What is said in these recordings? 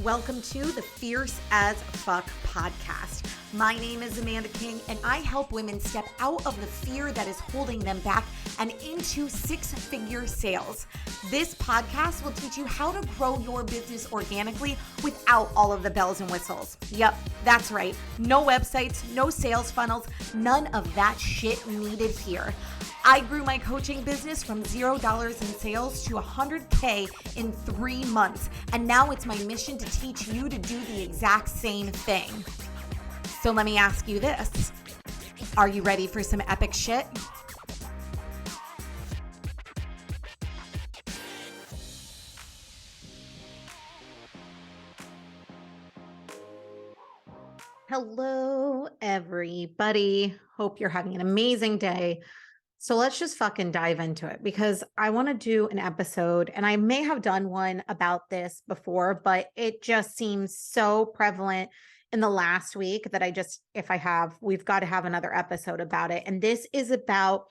Welcome to the Fierce as Fuck podcast. My name is Amanda King, and I help women step out of the fear that is holding them back and into six-figure sales. This podcast will teach you how to grow your business organically without all of the bells and whistles. Yep, that's right. No websites, no sales funnels, none of that shit needed here. I grew my coaching business from $0 in sales to $100K in 3 months. And now it's my mission to teach you to do the exact same thing. So let me ask you this. Are you ready for some epic shit? Hello, everybody. Hope you're having an amazing day. So let's just fucking dive into it because I want to do an episode, and I may have done one about this before, but it just seems so prevalent in the last week that we've got to have another episode about it. And this is about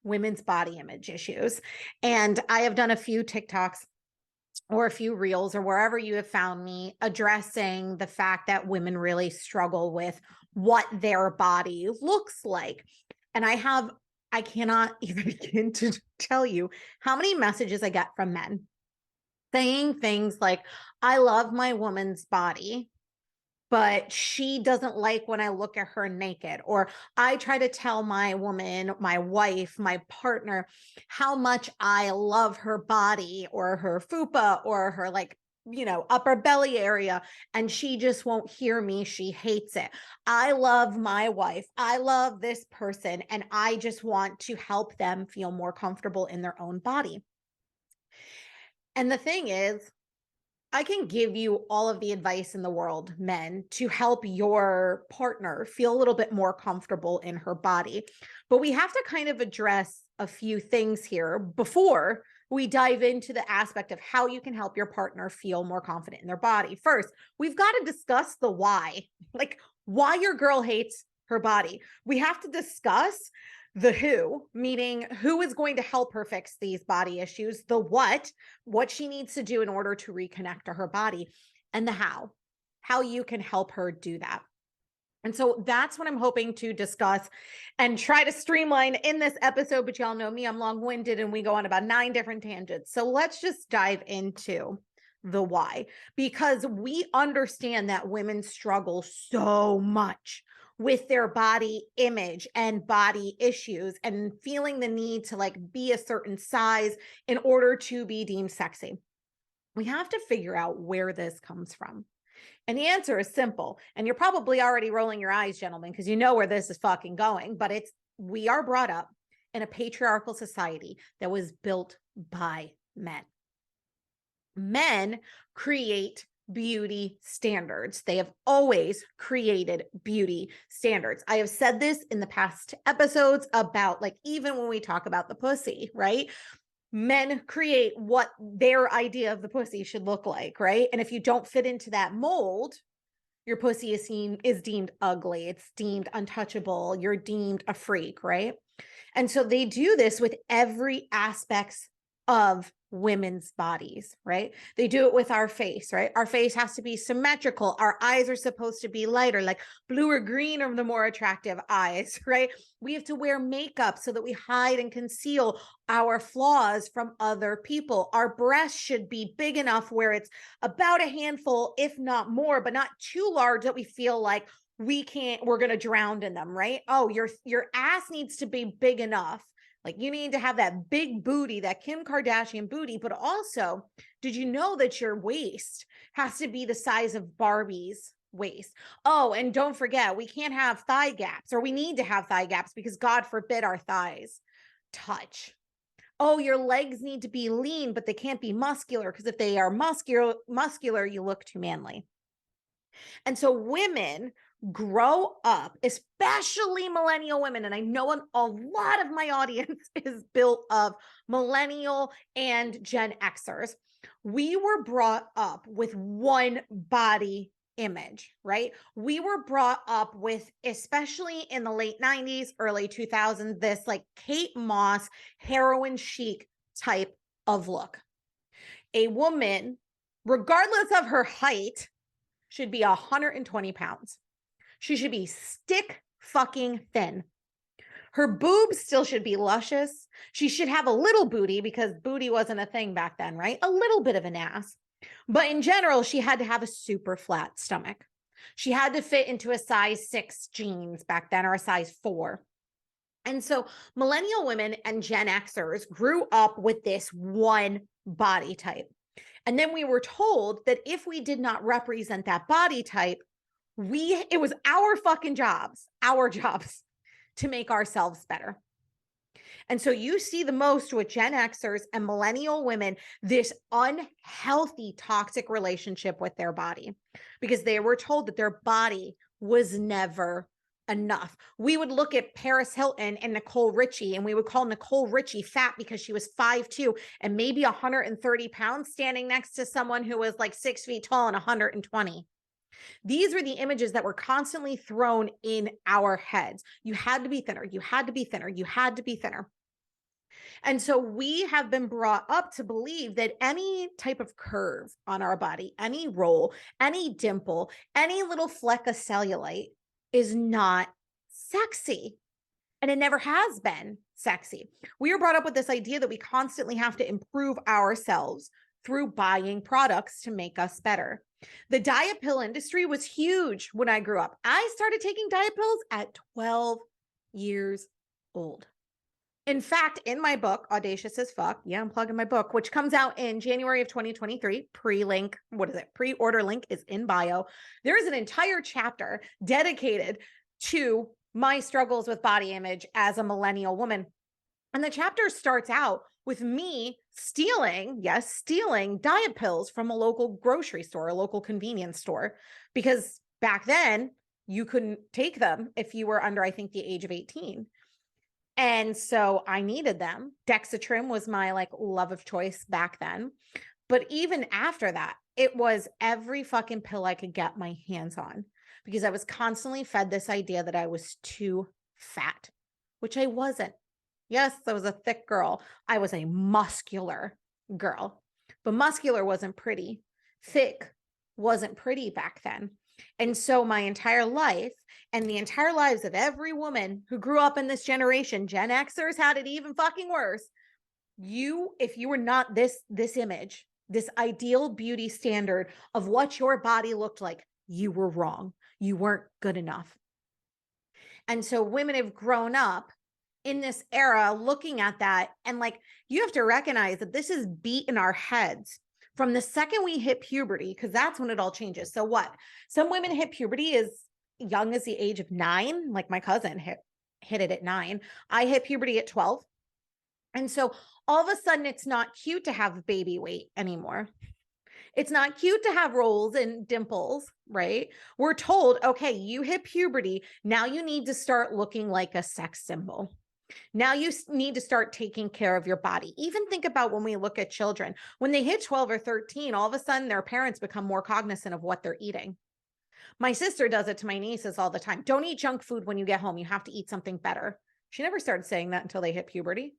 women's body image issues. And I have done a few TikToks or a few reels or wherever you have found me addressing the fact that women really struggle with what their body looks like. And I cannot even begin to tell you how many messages I get from men saying things like, I love my woman's body, but she doesn't like when I look at her naked. Or I try to tell my woman, my wife, my partner, how much I love her body or her fupa or her upper belly area, and she just won't hear me. She hates it. I love my wife. I love this person, and I just want to help them feel more comfortable in their own body. And the thing is, I can give you all of the advice in the world, men, to help your partner feel a little bit more comfortable in her body. But we have to kind of address a few things here before we dive into the aspect of how you can help your partner feel more confident in their body. First, we've got to discuss the why, like why your girl hates her body. We have to discuss the who, meaning who is going to help her fix these body issues, the what she needs to do in order to reconnect to her body, and the how you can help her do that. And so that's what I'm hoping to discuss and try to streamline in this episode. But y'all know me, I'm long-winded and we go on about 9 different tangents. So let's just dive into the why, because we understand that women struggle so much with their body image and body issues and feeling the need to be a certain size in order to be deemed sexy. We have to figure out where this comes from. And the answer is simple. And you're probably already rolling your eyes, gentlemen, because you know where this is fucking going. But we are brought up in a patriarchal society that was built by men. Men create beauty standards. They have always created beauty standards. I have said this in the past episodes about even when we talk about the pussy, right? Men create what their idea of the pussy should look like, right? And if you don't fit into that mold, your pussy is deemed ugly. It's deemed untouchable. You're deemed a freak, right? And so they do this with every aspect of women's bodies, right? They do it with our face, right? Our face has to be symmetrical. Our eyes are supposed to be lighter, like blue or green are the more attractive eyes, right? We have to wear makeup so that we hide and conceal our flaws from other people. Our breasts should be big enough where it's about a handful, if not more, but not too large that we feel like we're going to drown in them, right? Oh, your ass needs to be big enough. You need to have that big booty, that Kim Kardashian booty, but also, did you know that your waist has to be the size of Barbie's waist? Oh, and don't forget, we can't have thigh gaps, or we need to have thigh gaps because God forbid our thighs touch. Oh, your legs need to be lean, but they can't be muscular because if they are muscular, you look too manly. And so women grow up, especially millennial women, and I know a lot of my audience is built of millennial and Gen Xers. We were brought up with one body image, right? We were brought up with, especially in the late 90s, early 2000s, this Kate Moss, heroin chic type of look. A woman regardless of her height, should be 120 pounds. She should be stick fucking thin. Her boobs still should be luscious. She should have a little booty because booty wasn't a thing back then, right? A little bit of an ass. But in general, she had to have a super flat stomach. She had to fit into a size 6 jeans back then or a size 4. And so millennial women and Gen Xers grew up with this one body type. And then we were told that if we did not represent that body type, it was our fucking jobs, to make ourselves better. And so you see the most with Gen Xers and millennial women, this unhealthy, toxic relationship with their body, because they were told that their body was never enough. We would look at Paris Hilton and Nicole Richie, and we would call Nicole Richie fat because she was 5'2" and maybe 130 pounds, standing next to someone who was like 6 feet tall and 120. These were the images that were constantly thrown in our heads. You had to be thinner. You had to be thinner. You had to be thinner. And so we have been brought up to believe that any type of curve on our body, any roll, any dimple, any little fleck of cellulite is not sexy. And it never has been sexy. We are brought up with this idea that we constantly have to improve ourselves through buying products to make us better. The diet pill industry was huge when I grew up. I started taking diet pills at 12 years old. In fact, in my book, Audacious as Fuck, yeah, I'm plugging my book, which comes out in January of 2023, pre-order link is in bio. There is an entire chapter dedicated to my struggles with body image as a millennial woman. And the chapter starts out with me stealing diet pills from a local grocery store, a local convenience store, because back then you couldn't take them if you were under, I think, the age of 18. And so I needed them. Dexatrim was my like love of choice back then. But even after that, it was every fucking pill I could get my hands on, because I was constantly fed this idea that I was too fat, which I wasn't. Yes, I was a thick girl. I was a muscular girl, but muscular wasn't pretty. Thick wasn't pretty back then. And so my entire life and the entire lives of every woman who grew up in this generation, Gen Xers had it even fucking worse. If you were not this image, this ideal beauty standard of what your body looked like, you were wrong. You weren't good enough. And so women have grown up in this era looking at that, and like, you have to recognize that this is beat in our heads from the second we hit puberty, because that's when it all changes. So what? Some women hit puberty as young as the age of 9, like my cousin hit it at 9. I hit puberty at 12. And so all of a sudden it's not cute to have baby weight anymore. It's not cute to have rolls and dimples, right? We're told, okay, you hit puberty. Now you need to start looking like a sex symbol. Now you need to start taking care of your body. Even think about when we look at children, when they hit 12 or 13, all of a sudden their parents become more cognizant of what they're eating. My sister does it to my nieces all the time. Don't eat junk food when you get home. You have to eat something better. She never started saying that until they hit puberty.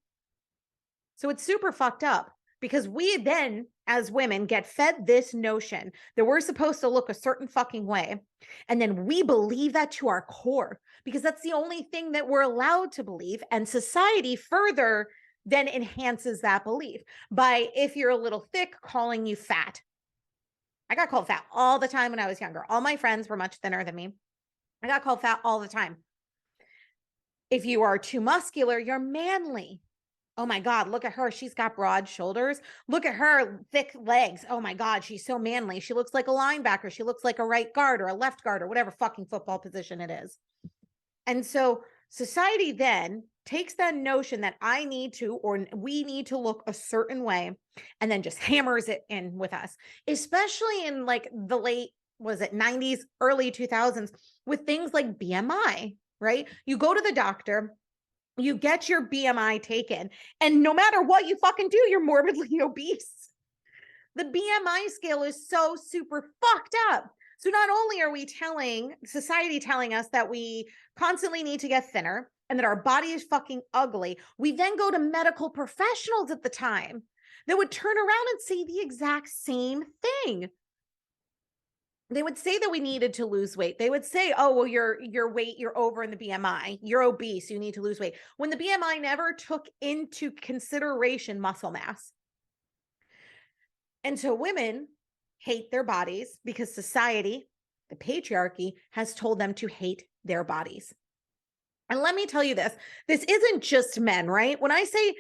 So it's super fucked up, because we then, as women, get fed this notion that we're supposed to look a certain fucking way. And then we believe that to our core, because that's the only thing that we're allowed to believe. And society further then enhances that belief by, if you're a little thick, calling you fat. I got called fat all the time when I was younger. All my friends were much thinner than me. I got called fat all the time. If you are too muscular, you're manly. Oh my God, look at her. She's got broad shoulders. Look at her thick legs. Oh my God, she's so manly. She looks like a linebacker. She looks like a right guard or a left guard or whatever fucking football position it is. And so society then takes that notion that I need to, or we need to look a certain way, and then just hammers it in with us, especially in like the late, 90s, early 2000s, with things like BMI, right? You go to the doctor, you get your BMI taken, and no matter what you fucking do, you're morbidly obese. The BMI scale is so super fucked up. So not only are we society telling us that we constantly need to get thinner and that our body is fucking ugly, we then go to medical professionals at the time that would turn around and say the exact same thing. They would say that we needed to lose weight. They would say, oh, well, your weight, you're over in the BMI, you're obese, you need to lose weight. When the BMI never took into consideration muscle mass. And so women hate their bodies because society, the patriarchy, has told them to hate their bodies. And let me tell you this isn't just men, right? When I say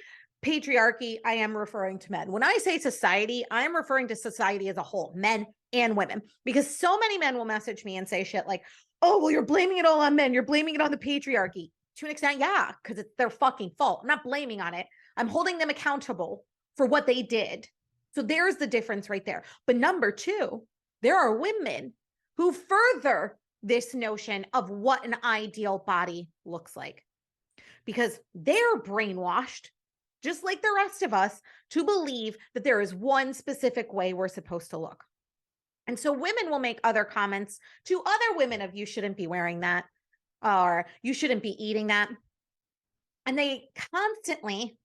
patriarchy, I am referring to men. When I say society, I am referring to society as a whole, men and women, because so many men will message me and say shit like, oh, well, you're blaming it all on men. You're blaming it on the patriarchy. To an extent, yeah, because it's their fucking fault. I'm not blaming on it. I'm holding them accountable for what they did. So there's the difference right there. But number two, there are women who further this notion of what an ideal body looks like, because they're brainwashed, just like the rest of us, to believe that there is one specific way we're supposed to look. And so women will make other comments to other women of, you shouldn't be wearing that, or you shouldn't be eating that. And they constantly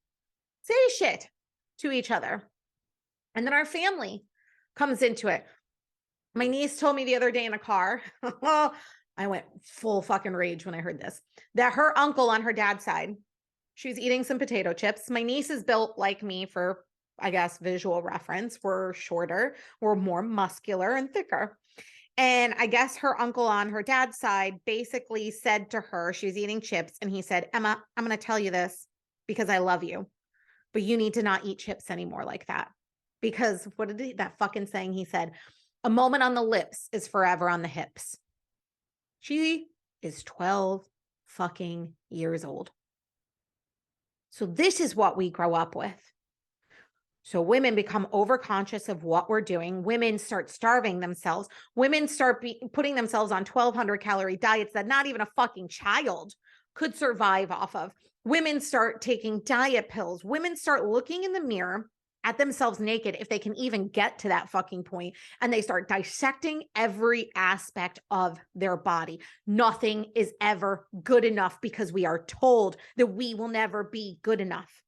say shit to each other. And then our family comes into it. My niece told me the other day in a car, I went full fucking rage when I heard this, that her uncle on her dad's side, she was eating some potato chips. My niece is built like me for, I guess, visual reference. We're shorter, we're more muscular and thicker. And I guess her uncle on her dad's side basically said to her, she was eating chips, and he said, Emma, I'm going to tell you this because I love you, but you need to not eat chips anymore like that. Because what did that fucking saying he said? A moment on the lips is forever on the hips. She is 12 fucking years old. So this is what we grow up with. So women become overconscious of what we're doing. Women start starving themselves. Women start putting themselves on 1,200 calorie diets that not even a fucking child could survive off of. Women start taking diet pills. Women start looking in the mirror at themselves naked, if they can even get to that fucking point, and they start dissecting every aspect of their body. Nothing is ever good enough because we are told that we will never be good enough.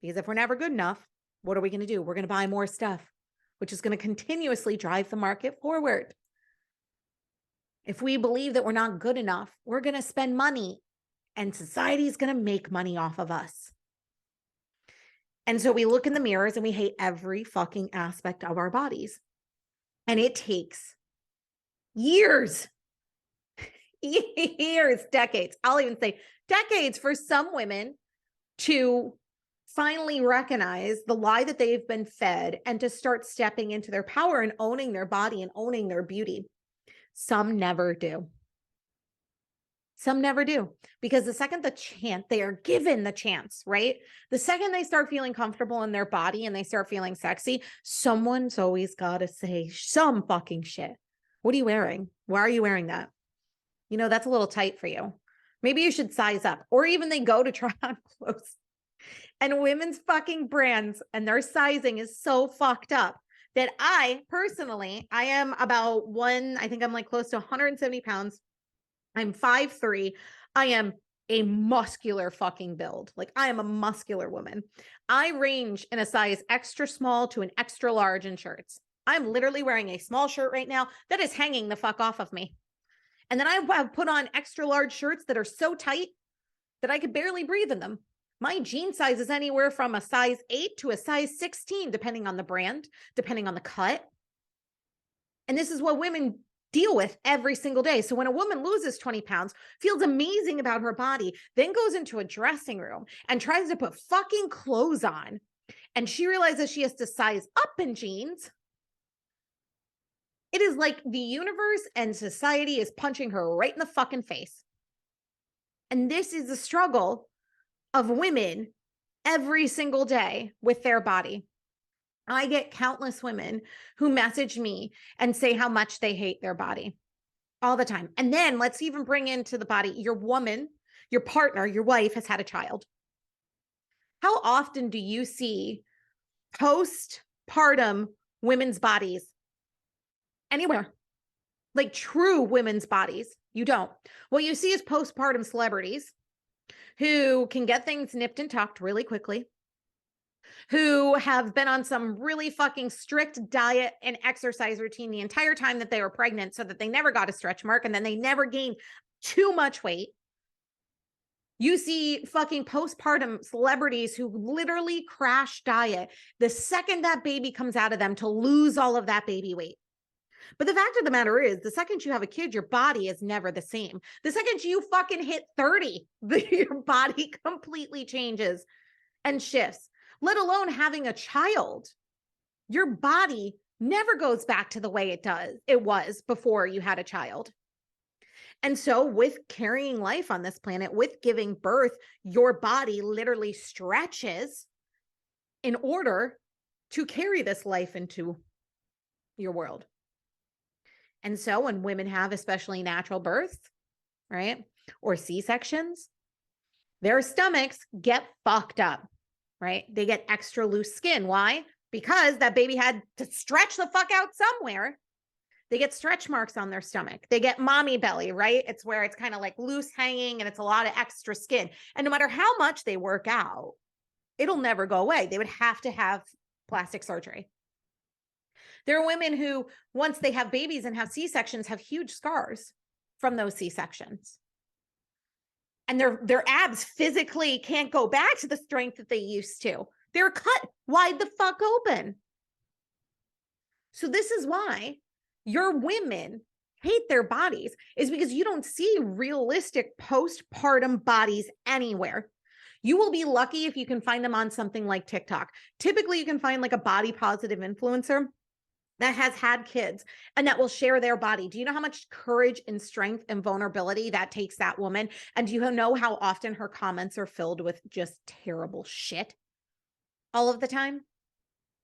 Because if we're never good enough, what are we going to do? We're going to buy more stuff, which is going to continuously drive the market forward. If we believe that we're not good enough, we're going to spend money, and society is going to make money off of us. And so we look in the mirrors and we hate every fucking aspect of our bodies. And it takes years, decades. I'll even say decades for some women to finally recognize the lie that they've been fed and to start stepping into their power and owning their body and owning their beauty. Some never do. Some never do, because the second they are given the chance, right? The second they start feeling comfortable in their body and they start feeling sexy, someone's always got to say some fucking shit. What are you wearing? Why are you wearing that? You know, that's a little tight for you. Maybe you should size up. Or even they go to try on clothes, and women's fucking brands and their sizing is so fucked up that I am about I think I'm like close to 170 pounds. I'm 5'3". I am a muscular fucking build. Like, I am a muscular woman. I range in a size extra small to an extra large in shirts. I'm literally wearing a small shirt right now that is hanging the fuck off of me. And then I have put on extra large shirts that are so tight that I could barely breathe in them. My jean size is anywhere from a size 8 to a size 16, depending on the brand, depending on the cut. And this is what women deal with every single day. So when a woman loses 20 pounds, feels amazing about her body, then goes into a dressing room and tries to put fucking clothes on, and she realizes she has to size up in jeans, it is like the universe and society is punching her right in the fucking face. And this is the struggle of women every single day with their body. I get countless women who message me and say how much they hate their body all the time. And then let's even bring into the body, your woman, your partner, your wife has had a child. How often do you see postpartum women's bodies anywhere? Like true women's bodies? You don't. What you see is postpartum celebrities who can get things nipped and tucked really quickly, who have been on some really fucking strict diet and exercise routine the entire time that they were pregnant so that they never got a stretch mark and then they never gained too much weight. You see fucking postpartum celebrities who literally crash diet the second that baby comes out of them to lose all of that baby weight. But the fact of the matter is, the second you have a kid, your body is never the same. The second you fucking hit 30, your body completely changes and shifts, let alone having a child. Your body never goes back to the way it was before you had a child. And so with carrying life on this planet, with giving birth, your body literally stretches in order to carry this life into your world. And so when women have especially natural births, right, or C-sections, their stomachs get fucked up, right? They get extra loose skin. Why? Because that baby had to stretch the fuck out somewhere. They get stretch marks on their stomach. They get mommy belly, right? It's where it's kind of like loose hanging and it's a lot of extra skin. And no matter how much they work out, it'll never go away. They would have to have plastic surgery. There are women who, once they have babies and have C-sections, have huge scars from those C-sections. And their abs physically can't go back to the strength that they used to. They're cut wide the fuck open. So this is why your women hate their bodies, is because you don't see realistic postpartum bodies anywhere. You will be lucky if you can find them on something like TikTok. Typically, you can find like a body positive influencer that has had kids and that will share their body. Do you know how much courage and strength and vulnerability that takes that woman? And do you know how often her comments are filled with just terrible shit all of the time?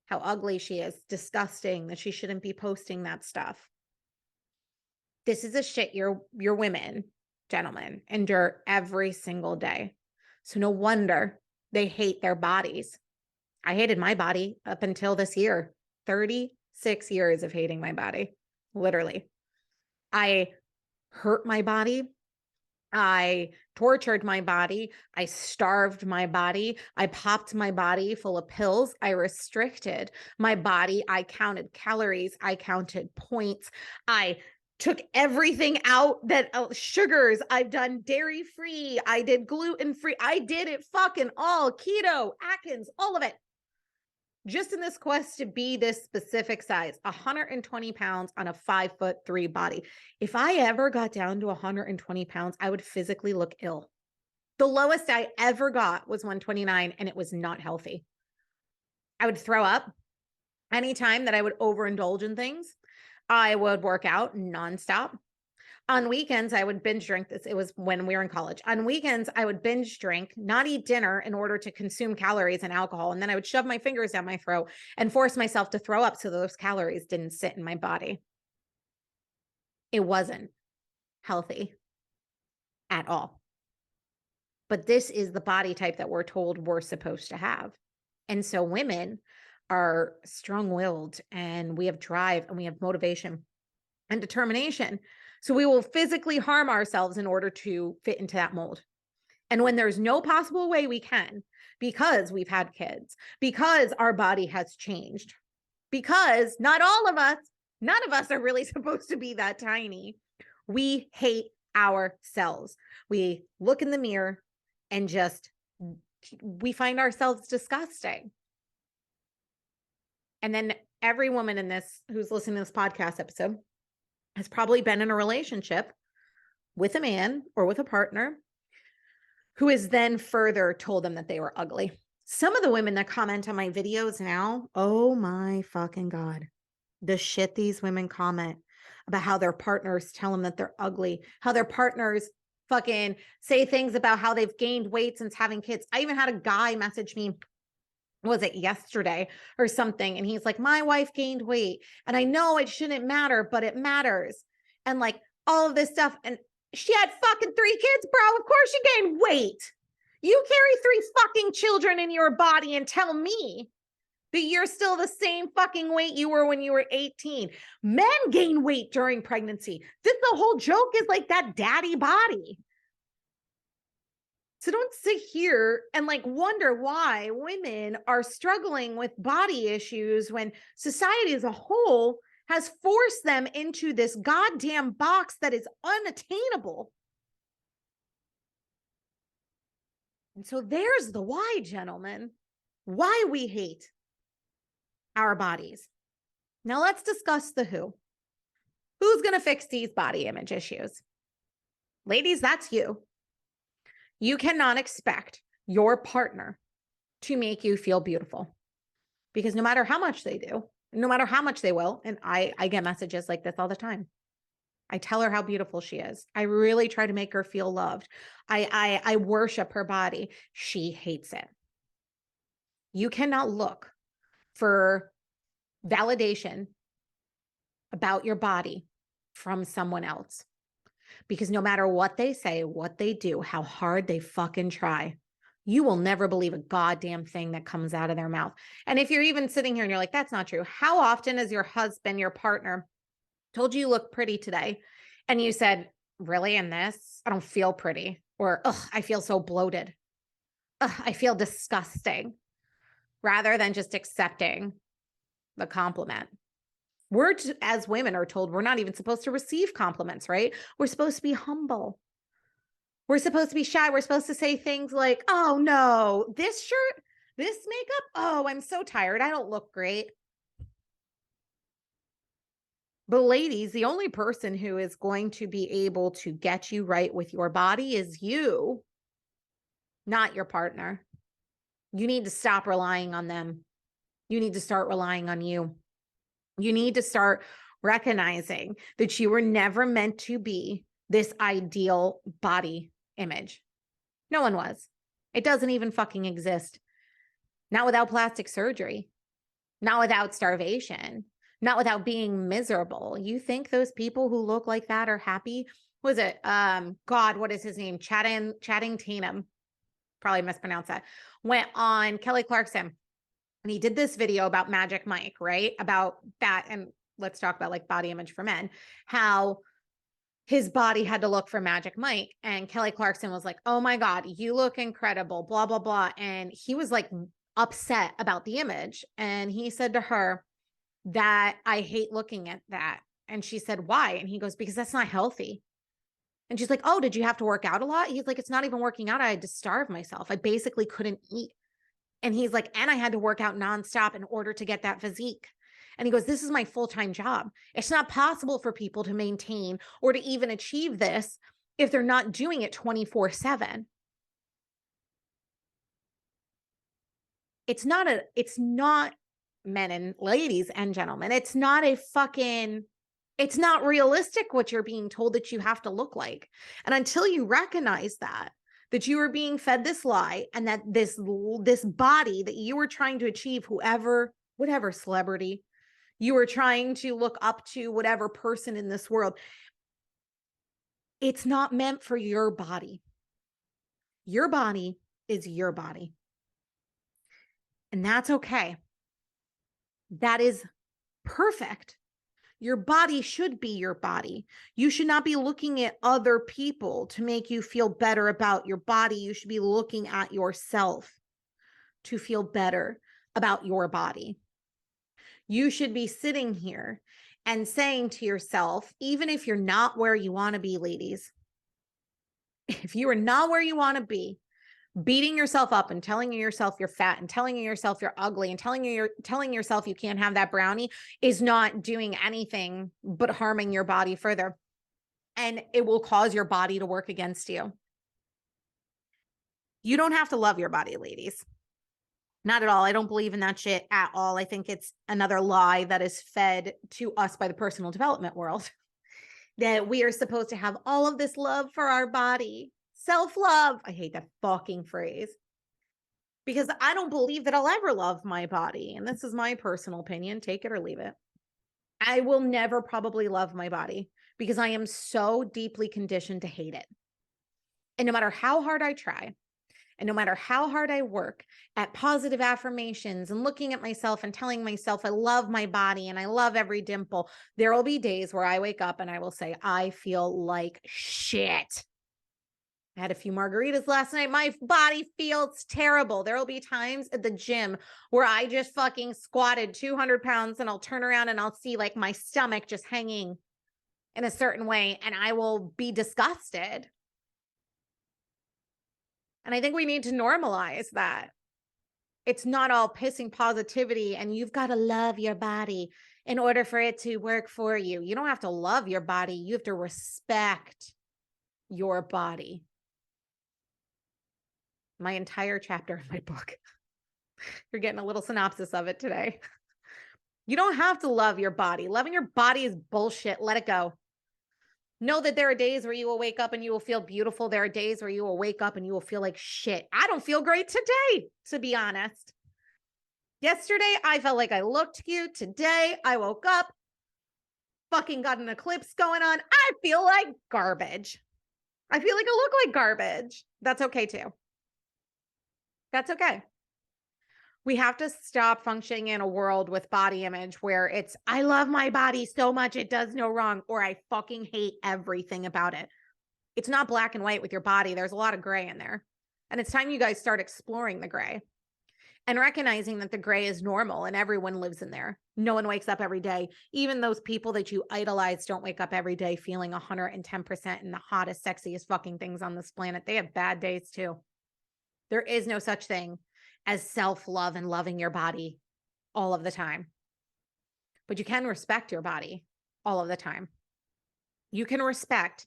How ugly she is, disgusting, that she shouldn't be posting that stuff. This is a shit your women, gentlemen, endure every single day. So no wonder they hate their bodies. I hated my body up until this year. 36 years of hating my body, literally. I hurt my body. I tortured my body. I starved my body. I popped my body full of pills. I restricted my body. I counted calories. I counted points. I took everything out that sugars. I've done dairy free. I did gluten free. I did it fucking all. Keto, Atkins, all of it. Just in this quest to be this specific size, 120 pounds on a 5'3" body. If I ever got down to 120 pounds, I would physically look ill. The lowest I ever got was 129, and it was not healthy. I would throw up anytime that I would overindulge in things. I would work out nonstop. On weekends, I would binge drink this. It was when we were in college. On weekends, I would binge drink, not eat dinner in order to consume calories and alcohol. And then I would shove my fingers down my throat and force myself to throw up so those calories didn't sit in my body. It wasn't healthy at all. But this is the body type that we're told we're supposed to have. And so women are strong-willed, and we have drive, and we have motivation and determination. So we will physically harm ourselves in order to fit into that mold. And when there's no possible way we can, because we've had kids, because our body has changed, because not all of us, none of us are really supposed to be that tiny, we hate ourselves. We look in the mirror and we find ourselves disgusting. And then every woman in this who's listening to this podcast episode has probably been in a relationship with a man or with a partner who has then further told them that they were ugly. Some of the women that comment on my videos now, oh my fucking God, the shit these women comment about how their partners tell them that they're ugly, how their partners fucking say things about how they've gained weight since having kids. I even had a guy message me, was it yesterday or something? And he's like, my wife gained weight and I know it shouldn't matter, but it matters. And like all of this stuff. And she had fucking 3 kids, bro. Of course she gained weight. You carry 3 fucking children in your body and tell me that you're still the same fucking weight you were when you were 18. Men gain weight during pregnancy. The whole joke is like that daddy body. So don't sit here and like wonder why women are struggling with body issues when society as a whole has forced them into this goddamn box that is unattainable. And so there's the why, gentlemen, why we hate our bodies. Now let's discuss the who. Who's going to fix these body image issues? Ladies, that's you. You cannot expect your partner to make you feel beautiful because no matter how much they do, no matter how much they will, and I get messages like this all the time. I tell her how beautiful she is. I really try to make her feel loved. I worship her body. She hates it. You cannot look for validation about your body from someone else. Because no matter what they say, what they do, how hard they fucking try, you will never believe a goddamn thing that comes out of their mouth. And if you're even sitting here and you're like, that's not true. How often has your husband, your partner told you look pretty today? And you said, really, in this? I don't feel pretty. Or, ugh, I feel so bloated. Ugh, I feel disgusting. Rather than just accepting the compliment. We're, as women, are told we're not even supposed to receive compliments, right? We're supposed to be humble. We're supposed to be shy. We're supposed to say things like, oh no, this shirt, this makeup, oh, I'm so tired. I don't look great. But ladies, the only person who is going to be able to get you right with your body is you, not your partner. You need to stop relying on them. You need to start relying on you. You need to start recognizing that you were never meant to be this ideal body image. No one was. It doesn't even fucking exist. Not without plastic surgery, not without starvation, not without being miserable. You think those people who look like that are happy? Was it, God, what is his name? Channing Tatum, probably mispronounced that, went on Kelly Clarkson. And he did this video about Magic Mike, right? About that. And let's talk about like body image for men, how his body had to look for Magic Mike. And Kelly Clarkson was like, oh my God, you look incredible, blah, blah, blah. And he was like upset about the image. And he said to her that I hate looking at that. And she said, why? And he goes, because that's not healthy. And she's like, oh, did you have to work out a lot? He's like, it's not even working out. I had to starve myself. I basically couldn't eat. And he's like, and I had to work out nonstop in order to get that physique. And he goes, this is my full-time job. It's not possible for people to maintain or to even achieve this if they're not doing it 24/7. It's not men and ladies and gentlemen. It's not realistic what you're being told that you have to look like. And until you recognize that you are being fed this lie and that this body that you were trying to achieve, whatever celebrity you were trying to look up to, whatever person in this world, it's not meant for your body. Your body is your body. And that's okay. That is perfect. Your body should be your body. You should not be looking at other people to make you feel better about your body. You should be looking at yourself to feel better about your body. You should be sitting here and saying to yourself, even if you're not where you want to be, ladies, if you are not where you want to be, beating yourself up and telling yourself you're fat and telling yourself you're ugly and telling yourself you can't have that brownie is not doing anything but harming your body further. And it will cause your body to work against you. You don't have to love your body, ladies. Not at all. I don't believe in that shit at all. I think it's another lie that is fed to us by the personal development world that we are supposed to have all of this love for our body. Self-love. I hate that fucking phrase because I don't believe that I'll ever love my body. And this is my personal opinion. Take it or leave it. I will never probably love my body because I am so deeply conditioned to hate it. And no matter how hard I try, and no matter how hard I work at positive affirmations and looking at myself and telling myself I love my body and I love every dimple, there will be days where I wake up and I will say, I feel like shit. I had a few margaritas last night. My body feels terrible. There will be times at the gym where I just fucking squatted 200 pounds and I'll turn around and I'll see like my stomach just hanging in a certain way and I will be disgusted. And I think we need to normalize that. It's not all pissing positivity and you've got to love your body in order for it to work for you. You don't have to love your body. You have to respect your body. My entire chapter in my book. You're getting a little synopsis of it today. You don't have to love your body. Loving your body is bullshit. Let it go. Know that there are days where you will wake up and you will feel beautiful. There are days where you will wake up and you will feel like shit. I don't feel great today, to be honest. Yesterday, I felt like I looked cute. Today, I woke up, fucking got an eclipse going on. I feel like garbage. I feel like I look like garbage. That's okay too. That's okay. We have to stop functioning in a world with body image where it's, I love my body so much it does no wrong, or I fucking hate everything about it. It's not black and white with your body. There's a lot of gray in there. And it's time you guys start exploring the gray and recognizing that the gray is normal and everyone lives in there. No one wakes up every day. Even those people that you idolize don't wake up every day feeling 110% and the hottest, sexiest fucking things on this planet. They have bad days too. There is no such thing as self-love and loving your body all of the time. But you can respect your body all of the time. You can respect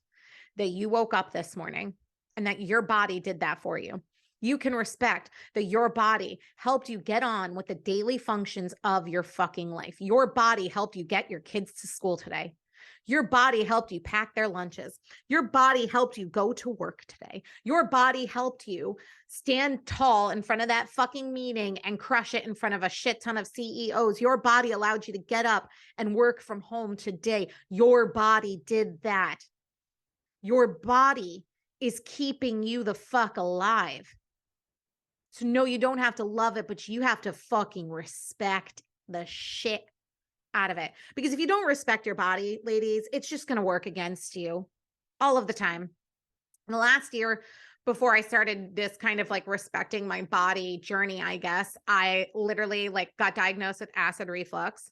that you woke up this morning and that your body did that for you. You can respect that your body helped you get on with the daily functions of your fucking life. Your body helped you get your kids to school today. Your body helped you pack their lunches. Your body helped you go to work today. Your body helped you stand tall in front of that fucking meeting and crush it in front of a shit ton of CEOs. Your body allowed you to get up and work from home today. Your body did that. Your body is keeping you the fuck alive. So no, you don't have to love it, but you have to fucking respect the shit out of it. Because if you don't respect your body, ladies, it's just going to work against you all of the time. In the last year, before I started this kind of like respecting my body journey, I guess, I literally like got diagnosed with acid reflux.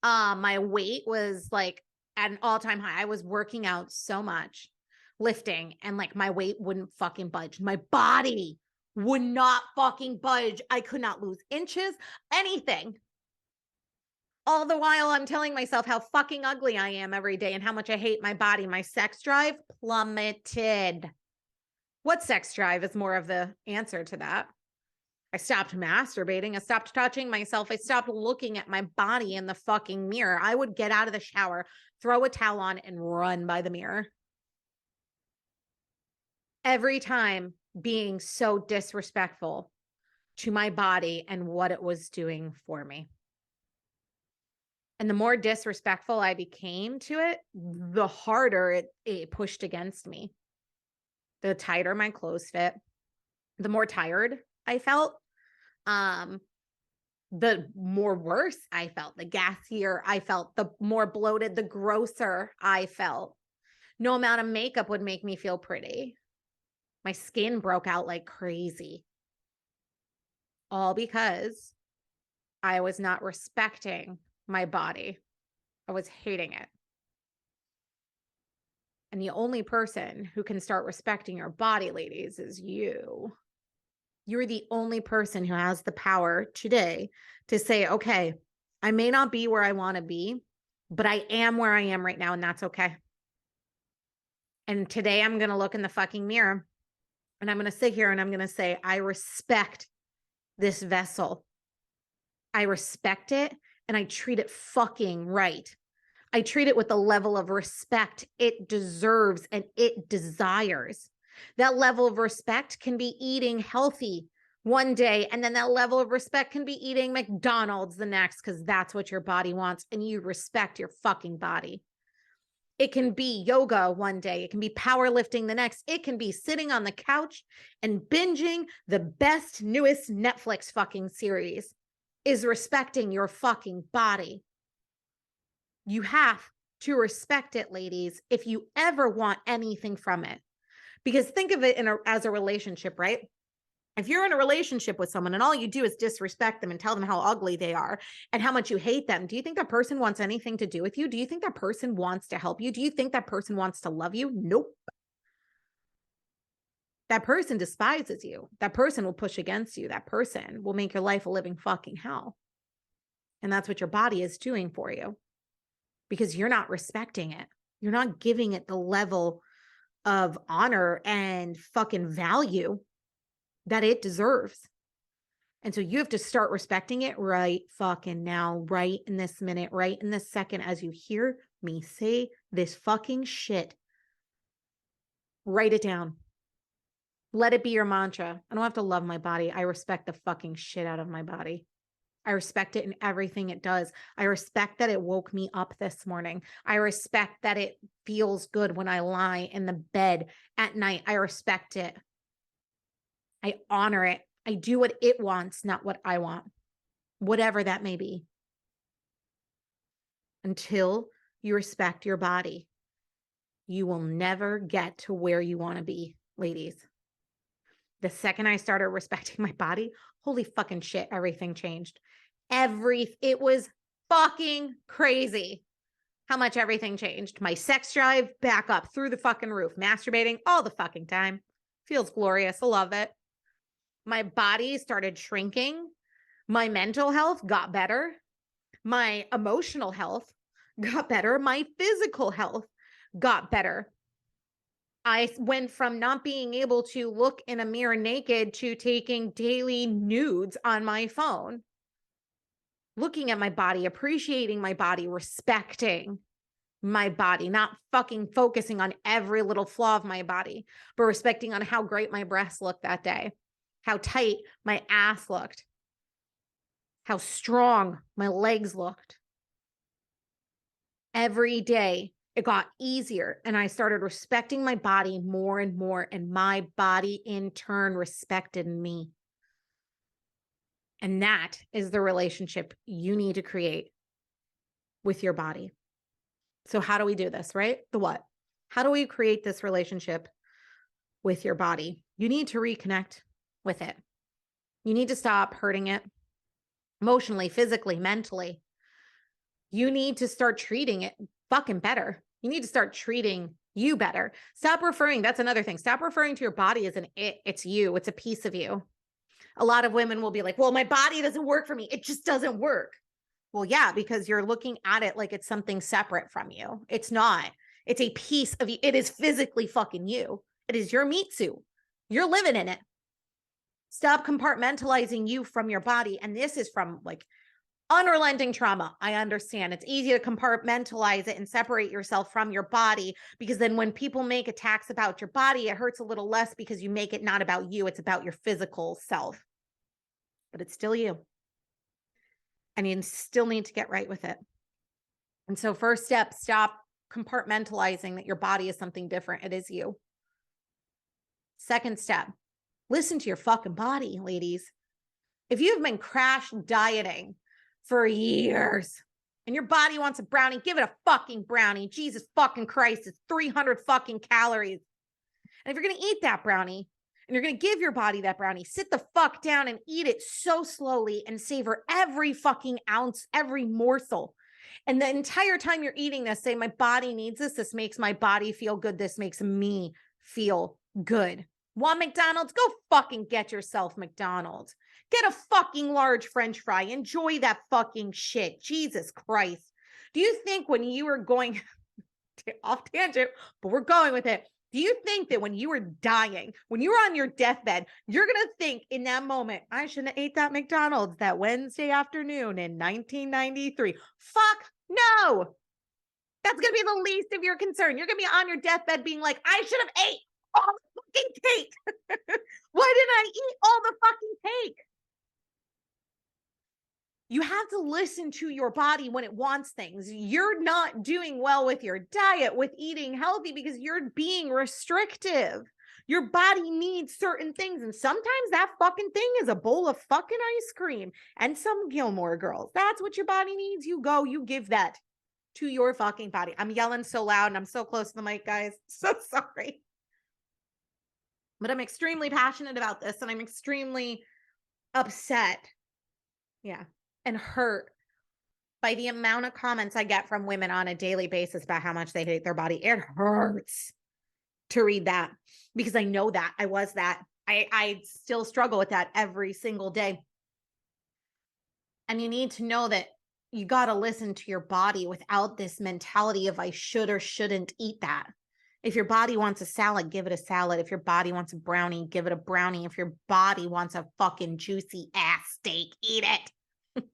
My weight was like at an all-time high. I was working out so much, lifting, and like my weight wouldn't fucking budge. My body would not fucking budge. I could not lose inches, anything. All the while I'm telling myself how fucking ugly I am every day and how much I hate my body. My sex drive plummeted. What sex drive is more of the answer to that? I stopped masturbating. I stopped touching myself. I stopped looking at my body in the fucking mirror. I would get out of the shower, throw a towel on, and run by the mirror. Every time being so disrespectful to my body and what it was doing for me. And the more disrespectful I became to it, the harder it pushed against me. The tighter my clothes fit, the more tired I felt. The more worse I felt, the gassier I felt, the more bloated, the grosser I felt. No amount of makeup would make me feel pretty. My skin broke out like crazy. All because I was not respecting my body. I was hating it. And the only person who can start respecting your body, ladies, is you. You're the only person who has the power today to say, okay, I may not be where I want to be, but I am where I am right now, and that's okay. And today I'm going to look in the fucking mirror and I'm going to sit here and I'm going to say, I respect this vessel. I respect it and I treat it fucking right. I treat it with the level of respect it deserves and it desires. That level of respect can be eating healthy one day, and then that level of respect can be eating McDonald's the next, because that's what your body wants, and you respect your fucking body. It can be yoga one day. It can be powerlifting the next. It can be sitting on the couch and binging the best, newest Netflix fucking series. Is respecting your fucking body. You have to respect it, ladies, if you ever want anything from it. Because think of it as a relationship, right? If you're in a relationship with someone and all you do is disrespect them and tell them how ugly they are and how much you hate them, do you think that person wants anything to do with you? Do you think that person wants to help you? Do you think that person wants to love you? Nope. That person despises you. That person will push against you. That person will make your life a living fucking hell. And that's what your body is doing for you because you're not respecting it. You're not giving it the level of honor and fucking value that it deserves. And so you have to start respecting it right fucking now, right in this minute, right in this second, as you hear me say this fucking shit. Write it down. Let it be your mantra. I don't have to love my body. I respect the fucking shit out of my body. I respect it in everything it does. I respect that it woke me up this morning. I respect that it feels good when I lie in the bed at night. I respect it. I honor it. I do what it wants, not what I want, whatever that may be. Until you respect your body, you will never get to where you want to be, ladies. The second I started respecting my body, holy fucking shit, everything changed. It was fucking crazy how much everything changed. My sex drive back up through the fucking roof, masturbating all the fucking time. Feels glorious. I love it. My body started shrinking. My mental health got better. My emotional health got better. My physical health got better. I went from not being able to look in a mirror naked to taking daily nudes on my phone. Looking at my body, appreciating my body, respecting my body, not fucking focusing on every little flaw of my body, but respecting on how great my breasts looked that day, how tight my ass looked, how strong my legs looked. Every day it got easier and I started respecting my body more and more, and my body in turn respected me. And that is the relationship you need to create with your body. So how do we do this, right? The what? How do we create this relationship with your body? You need to reconnect with it. You need to stop hurting it emotionally, physically, mentally. You need to start treating it fucking better. You need to start treating you better. Stop referring. That's another thing. Stop referring to your body as an it. It's you. It's a piece of you. A lot of women will be like, well, my body doesn't work for me. It just doesn't work. Well, yeah, because you're looking at it like it's something separate from you. It's not. It's a piece of you. It is physically fucking you. It is your meat suit. You're living in it. Stop compartmentalizing you from your body. And this is from like unrelenting trauma. I understand. It's easy to compartmentalize it and separate yourself from your body, because then when people make attacks about your body, it hurts a little less because you make it not about you. It's about your physical self. But it's still you. And you still need to get right with it. And so first step, stop compartmentalizing that your body is something different. It is you. Second step, listen to your fucking body, ladies. If you've been crash dieting for years and your body wants a brownie, give it a fucking brownie. Jesus fucking Christ, it's 300 fucking calories. And if you're going to eat that brownie and you're going to give your body that brownie, sit the fuck down and eat it so slowly and savor every fucking ounce, every morsel. And the entire time you're eating this, say, my body needs this. This makes my body feel good. This makes me feel good. Want McDonald's? Go fucking get yourself McDonald's. Get a fucking large French fry. Enjoy that fucking shit. Jesus Christ. Do you think when you were going off tangent, but we're going with it. Do you think that when you were dying, when you were on your deathbed, you're going to think in that moment, I shouldn't have ate that McDonald's that Wednesday afternoon in 1993? Fuck no. That's going to be the least of your concern. You're going to be on your deathbed being like, I should have ate all the fucking cake. Why didn't I eat all the fucking cake? You have to listen to your body when it wants things. You're not doing well with your diet, with eating healthy, because you're being restrictive. Your body needs certain things. And sometimes that fucking thing is a bowl of fucking ice cream and some Gilmore Girls. That's what your body needs. You go, you give that to your fucking body. I'm yelling so loud and I'm so close to the mic, guys. So sorry. But I'm extremely passionate about this and I'm extremely upset. Yeah. And hurt by the amount of comments I get from women on a daily basis about how much they hate their body. It hurts to read that because I know that I was that. I still struggle with that every single day. And you need to know that you got to listen to your body without this mentality of I should or shouldn't eat that. If your body wants a salad, give it a salad. If your body wants a brownie, give it a brownie. If your body wants a fucking juicy ass steak, eat it.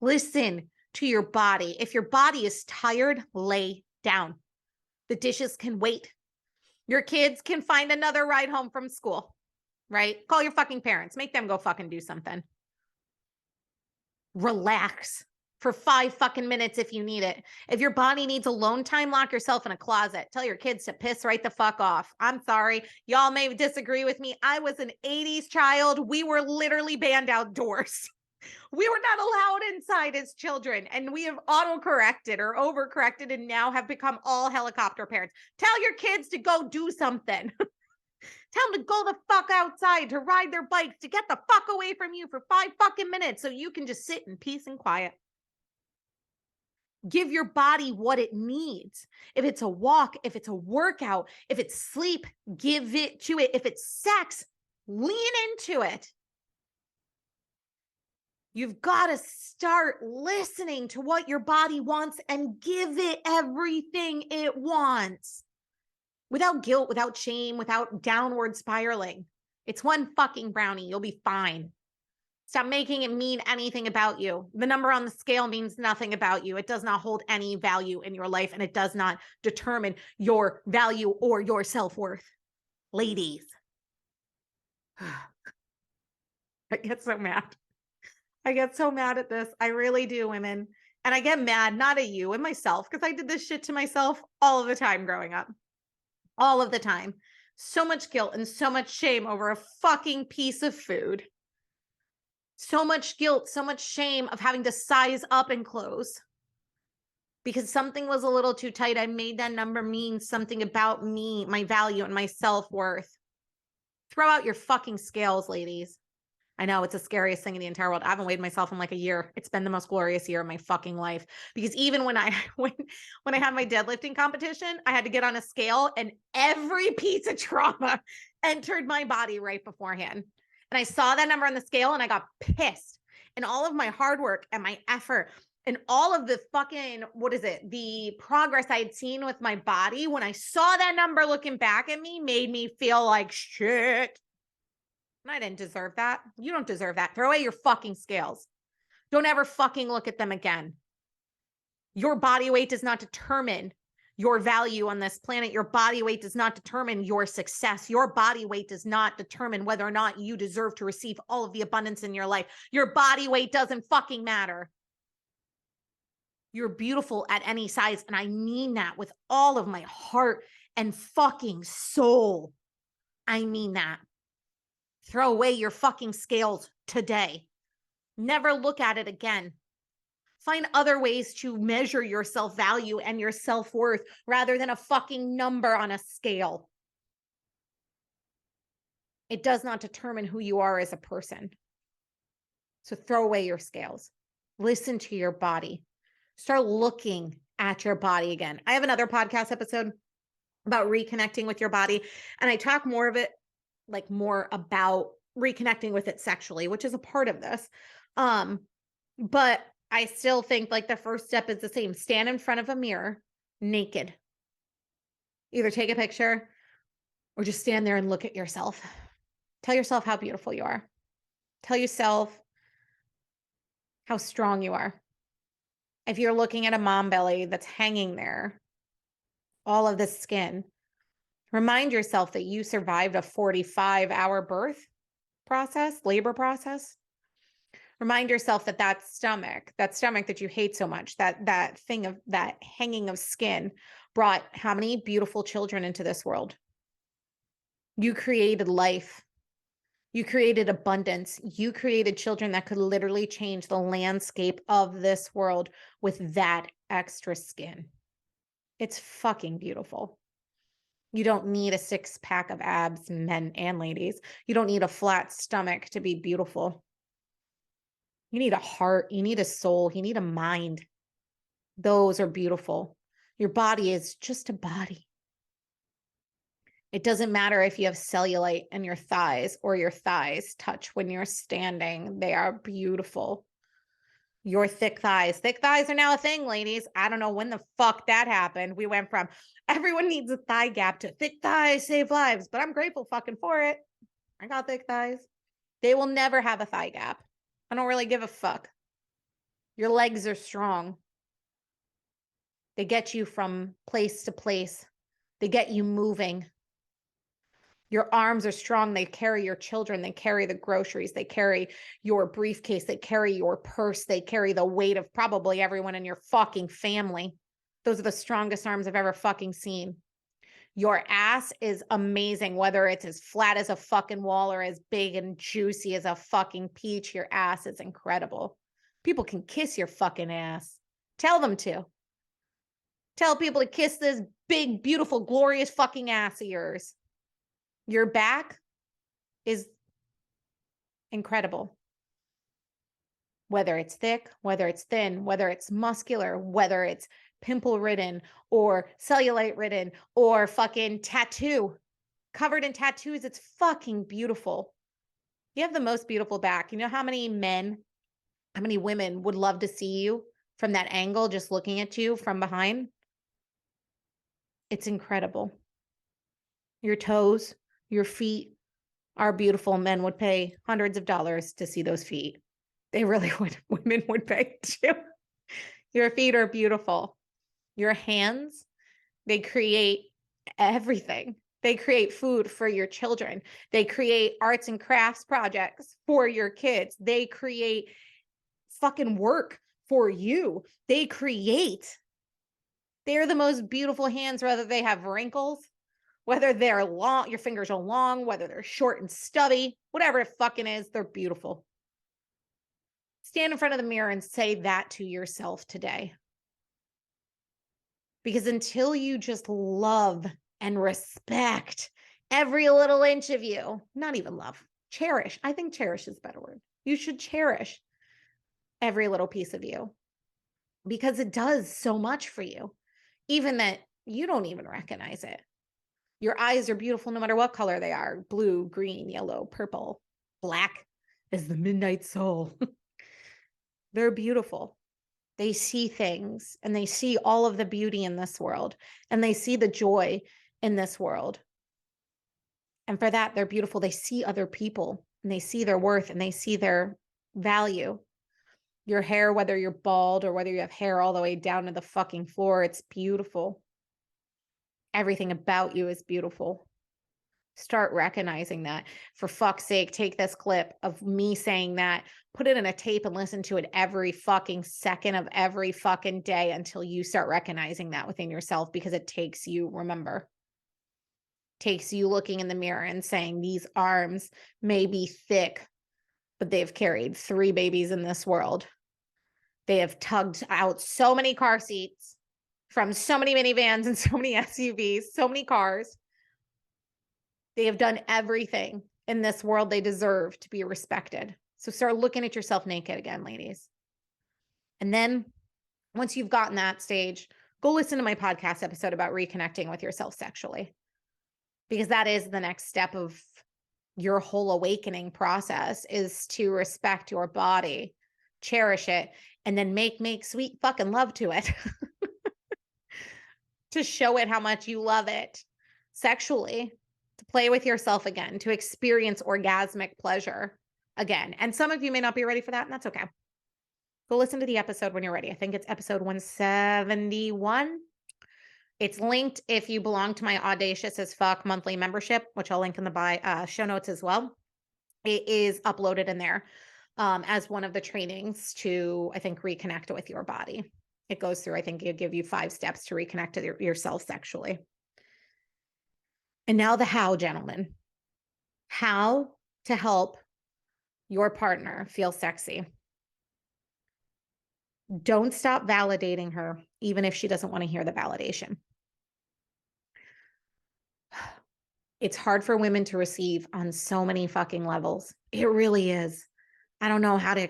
Listen to your body. If your body is tired, lay down. The dishes can wait. Your kids can find another ride home from school, right? Call your fucking parents. Make them go fucking do something. Relax for 5 fucking minutes if you need it. If your body needs alone time, lock yourself in a closet. Tell your kids to piss right the fuck off. I'm sorry. Y'all may disagree with me. I was an 80s child. We were literally banned outdoors. We were not allowed inside as children, and we have auto-corrected or overcorrected and now have become all helicopter parents. Tell your kids to go do something. Tell them to go the fuck outside, to ride their bikes, to get the fuck away from you for 5 fucking minutes so you can just sit in peace and quiet. Give your body what it needs. If it's a walk, if it's a workout, if it's sleep, give it to it. If it's sex, lean into it. You've got to start listening to what your body wants and give it everything it wants. Without guilt, without shame, without downward spiraling. It's one fucking brownie. You'll be fine. Stop making it mean anything about you. The number on the scale means nothing about you. It does not hold any value in your life, and it does not determine your value or your self-worth. Ladies. I get so mad. I get so mad at this. I really do, women. And I get mad, not at you and myself, because I did this shit to myself all of the time growing up. All of the time. So much guilt and so much shame over a fucking piece of food. So much guilt, so much shame of having to size up in clothes. Because something was a little too tight. I made that number mean something about me, my value, and my self-worth. Throw out your fucking scales, ladies. I know it's the scariest thing in the entire world. I haven't weighed myself in like a year. It's been the most glorious year of my fucking life. Because even when I had my deadlifting competition, I had to get on a scale and every piece of trauma entered my body right beforehand. And I saw that number on the scale and I got pissed. And all of my hard work and my effort and all of the fucking, the progress I had seen with my body, when I saw that number looking back at me, made me feel like shit. And I didn't deserve that. You don't deserve that. Throw away your fucking scales. Don't ever fucking look at them again. Your body weight does not determine your value on this planet. Your body weight does not determine your success. Your body weight does not determine whether or not you deserve to receive all of the abundance in your life. Your body weight doesn't fucking matter. You're beautiful at any size. And I mean that with all of my heart and fucking soul. I mean that. Throw away your fucking scales today. Never look at it again. Find other ways to measure your self-value and your self-worth rather than a fucking number on a scale. It does not determine who you are as a person. So throw away your scales. Listen to your body. Start looking at your body again. I have another podcast episode about reconnecting with your body, and I talk more about reconnecting with it sexually, which is a part of this. But I still think like the first step is the same. Stand in front of a mirror naked. Either take a picture or just stand there and look at yourself. Tell yourself how beautiful you are. Tell yourself how strong you are. If you're looking at a mom belly that's hanging there, all of the skin, remind yourself that you survived a 45-hour birth process, labor process. Remind yourself that stomach that you hate so much, that hanging of skin brought how many beautiful children into this world. You created life. You created abundance. You created children that could literally change the landscape of this world with that extra skin. It's fucking beautiful. You don't need a 6-pack of abs, men and ladies. You don't need a flat stomach to be beautiful. You need a heart. You need a soul. You need a mind. Those are beautiful. Your body is just a body. It doesn't matter if you have cellulite in your thighs or your thighs touch when you're standing. They are beautiful. Your thick thighs. Thick thighs are now a thing, ladies. I don't know when the fuck that happened. We went from everyone needs a thigh gap to thick thighs save lives, but I'm grateful fucking for it. I got thick thighs. They will never have a thigh gap. I don't really give a fuck. Your legs are strong. They get you from place to place. They get you moving. Your arms are strong. They carry your children. They carry the groceries. They carry your briefcase. They carry your purse. They carry the weight of probably everyone in your fucking family. Those are the strongest arms I've ever fucking seen. Your ass is amazing, whether it's as flat as a fucking wall or as big and juicy as a fucking peach. Your ass is incredible. People can kiss your fucking ass. Tell them to. Tell people to kiss this big, beautiful, glorious fucking ass of yours. Your back is incredible. Whether it's thick, whether it's thin, whether it's muscular, whether it's pimple ridden or cellulite ridden or fucking tattoo, covered in tattoos, it's fucking beautiful. You have the most beautiful back. You know how many men, how many women would love to see you from that angle, just looking at you from behind? It's incredible. Your toes, your feet are beautiful. Men would pay hundreds of dollars to see those feet. They really would. Women would pay too. Your feet are beautiful. Your hands, they create everything. They create food for your children. They create arts and crafts projects for your kids. They create fucking work for you. They're the most beautiful hands, whether they have wrinkles, whether they're long, your fingers are long, whether they're short and stubby, whatever it fucking is, they're beautiful. Stand in front of the mirror and say that to yourself today. Because until you just love and respect every little inch of you, not even love, cherish. I think cherish is a better word. You should cherish every little piece of you because it does so much for you, even that you don't even recognize it. Your eyes are beautiful no matter what color they are. Blue, green, yellow, purple, black as the midnight soul. They're beautiful. They see things and they see all of the beauty in this world and they see the joy in this world. And for that, they're beautiful. They see other people and they see their worth and they see their value. Your hair, whether you're bald or whether you have hair all the way down to the fucking floor, it's beautiful. Everything about you is beautiful. Start recognizing that. For fuck's sake, take this clip of me saying that, put it in a tape and listen to it every fucking second of every fucking day until you start recognizing that within yourself, because it takes you, remember, takes you looking in the mirror and saying, these arms may be thick, but they've carried 3 babies in this world. They have tugged out so many car seats from so many minivans and so many SUVs, so many cars. They have done everything in this world they deserve to be respected. So start looking at yourself naked again, ladies. And then once you've gotten that stage, go listen to my podcast episode about reconnecting with yourself sexually, because that is the next step of your whole awakening process, is to respect your body, cherish it, and then make sweet fucking love to it to show it how much you love it sexually, to play with yourself again, to experience orgasmic pleasure again. And some of you may not be ready for that, and that's okay. Go listen to the episode when you're ready. I think it's episode 171. It's linked if you belong to my Audacious as Fuck monthly membership, which I'll link in the show notes as well. It is uploaded in there as one of the trainings to, I think, reconnect with your body. It goes through, I think it'll give you 5 steps to reconnect to yourself sexually. And now the how, gentlemen. How to help your partner feel sexy. Don't stop validating her, even if she doesn't want to hear the validation. It's hard for women to receive on so many fucking levels. It really is. I don't know how to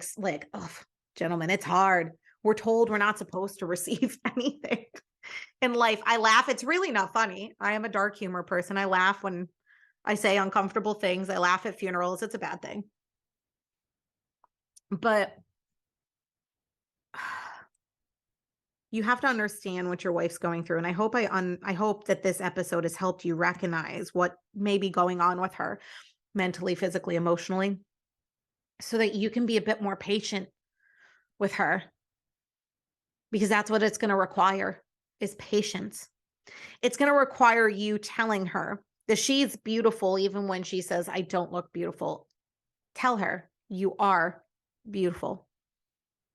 oh, gentlemen, it's hard. We're told we're not supposed to receive anything in life. I laugh. It's really not funny. I am a dark humor person. I laugh when I say uncomfortable things. I laugh at funerals. It's a bad thing. But you have to understand what your wife's going through. And I hope that this episode has helped you recognize what may be going on with her mentally, physically, emotionally, so that you can be a bit more patient with her, because that's what it's going to require, is patience. It's going to require you telling her that she's beautiful even when she says, I don't look beautiful. Tell her you are beautiful.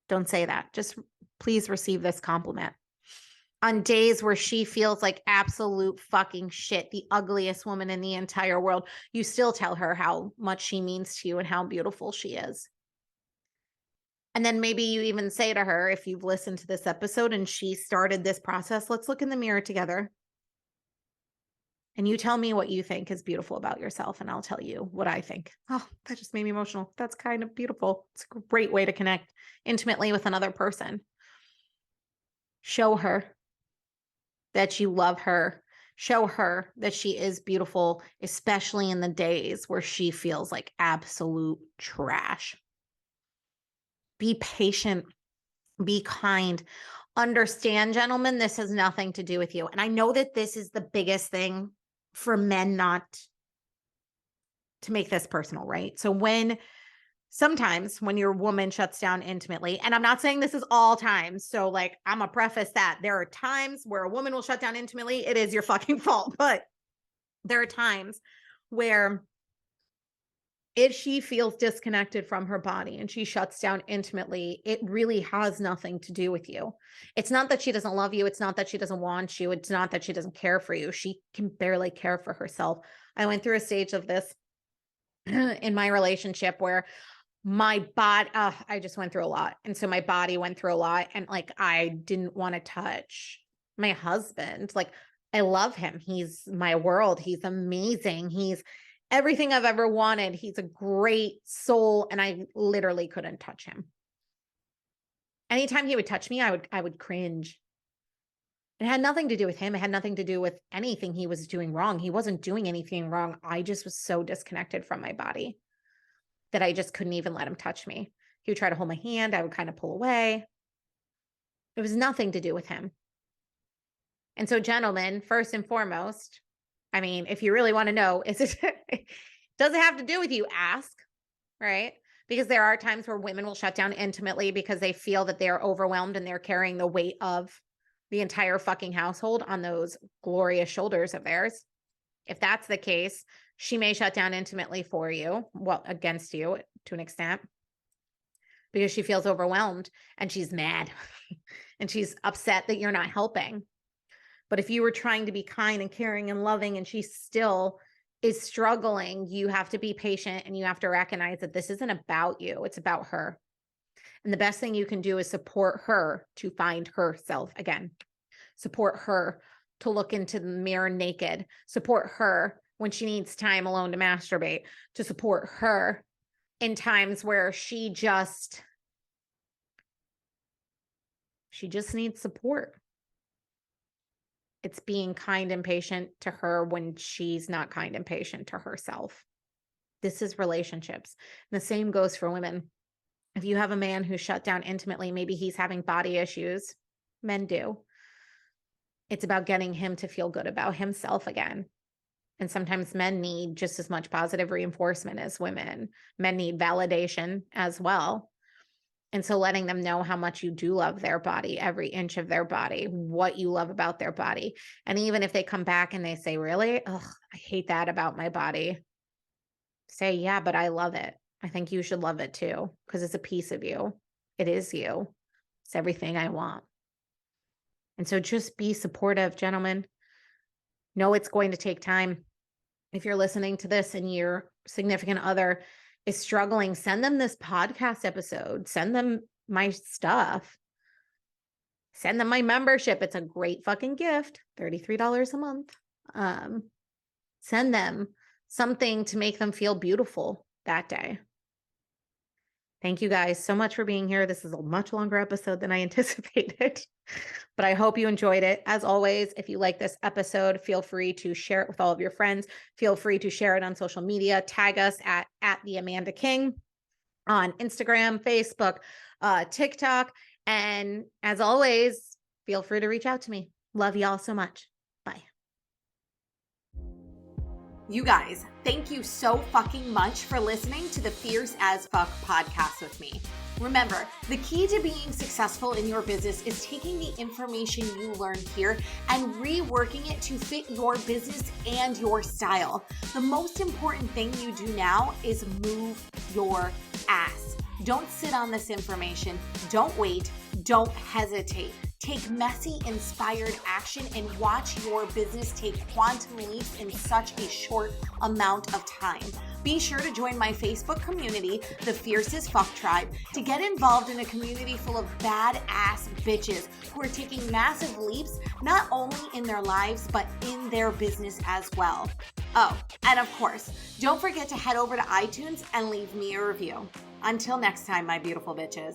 Don't say that. Just please receive this compliment. On days where she feels like absolute fucking shit, the ugliest woman in the entire world, you still tell her how much she means to you and how beautiful she is. And then maybe you even say to her, if you've listened to this episode and she started this process, let's look in the mirror together. And you tell me what you think is beautiful about yourself, and I'll tell you what I think. Oh, that just made me emotional. That's kind of beautiful. It's a great way to connect intimately with another person. Show her that you love her. Show her that she is beautiful, especially in the days where she feels like absolute trash. Be patient. Be kind. Understand, gentlemen, this has nothing to do with you. And I know that this is the biggest thing for men not to make this personal, right? So sometimes when your woman shuts down intimately, and I'm not saying this is all times, so like I'm gonna preface that there are times where a woman will shut down intimately, it is your fucking fault. But there are times where if she feels disconnected from her body and she shuts down intimately, it really has nothing to do with you. It's not that she doesn't love you. It's not that she doesn't want you. It's not that she doesn't care for you. She can barely care for herself. I went through a stage of this in my relationship where my body, I just went through a lot. And so my body went through a lot, and like, I didn't want to touch my husband. Like, I love him. He's my world. He's amazing. He's everything I've ever wanted. He's a great soul. And I literally couldn't touch him. Anytime he would touch me, I would cringe. It had nothing to do with him. It had nothing to do with anything he was doing wrong. He wasn't doing anything wrong. I just was so disconnected from my body that I just couldn't even let him touch me. He would try to hold my hand. I would kind of pull away. It was nothing to do with him. And so, gentlemen, first and foremost, I mean, if you really want to know, does it have to do with you? Ask, right? Because there are times where women will shut down intimately because they feel that they're overwhelmed and they're carrying the weight of the entire fucking household on those glorious shoulders of theirs. If that's the case, she may shut down intimately for you, well, against you to an extent, because she feels overwhelmed and she's mad and she's upset that you're not helping. But if you were trying to be kind and caring and loving and she still is struggling, you have to be patient and you have to recognize that this isn't about you. It's about her. And the best thing you can do is support her to find herself again. Support her to look into the mirror naked. Support her when she needs time alone to masturbate. To support her in times where she just needs support. It's being kind and patient to her when she's not kind and patient to herself. This is relationships. And the same goes for women. If you have a man who's shut down intimately, maybe he's having body issues. Men do. It's about getting him to feel good about himself again. And sometimes men need just as much positive reinforcement as women. Men need validation as well. And so letting them know how much you do love their body, every inch of their body, what you love about their body. And even if they come back and they say, really? Ugh, I hate that about my body. Say, yeah, but I love it. I think you should love it too, because it's a piece of you. It is you. It's everything I want. And so just be supportive, gentlemen. Know it's going to take time. If you're listening to this and your significant other is struggling, send them this podcast episode. Send them my stuff. Send them my membership. It's a great fucking gift. $33 a month. Send them something to make them feel beautiful that day. Thank you guys so much for being here. This is a much longer episode than I anticipated, but I hope you enjoyed it. As always, if you like this episode, feel free to share it with all of your friends. Feel free to share it on social media. Tag us at the Amanda King on Instagram, Facebook, TikTok. And as always, feel free to reach out to me. Love y'all so much. Bye. You guys, thank you so fucking much for listening to the Fierce as Fuck podcast with me. Remember, the key to being successful in your business is taking the information you learn here and reworking it to fit your business and your style. The most important thing you do now is move your ass. Don't sit on this information. Don't wait. Don't hesitate. Take messy, inspired action and watch your business take quantum leaps in such a short amount of time. Be sure to join my Facebook community, the Fierce as Fuck Tribe, to get involved in a community full of badass bitches who are taking massive leaps, not only in their lives, but in their business as well. Oh, and of course, don't forget to head over to iTunes and leave me a review. Until next time, my beautiful bitches.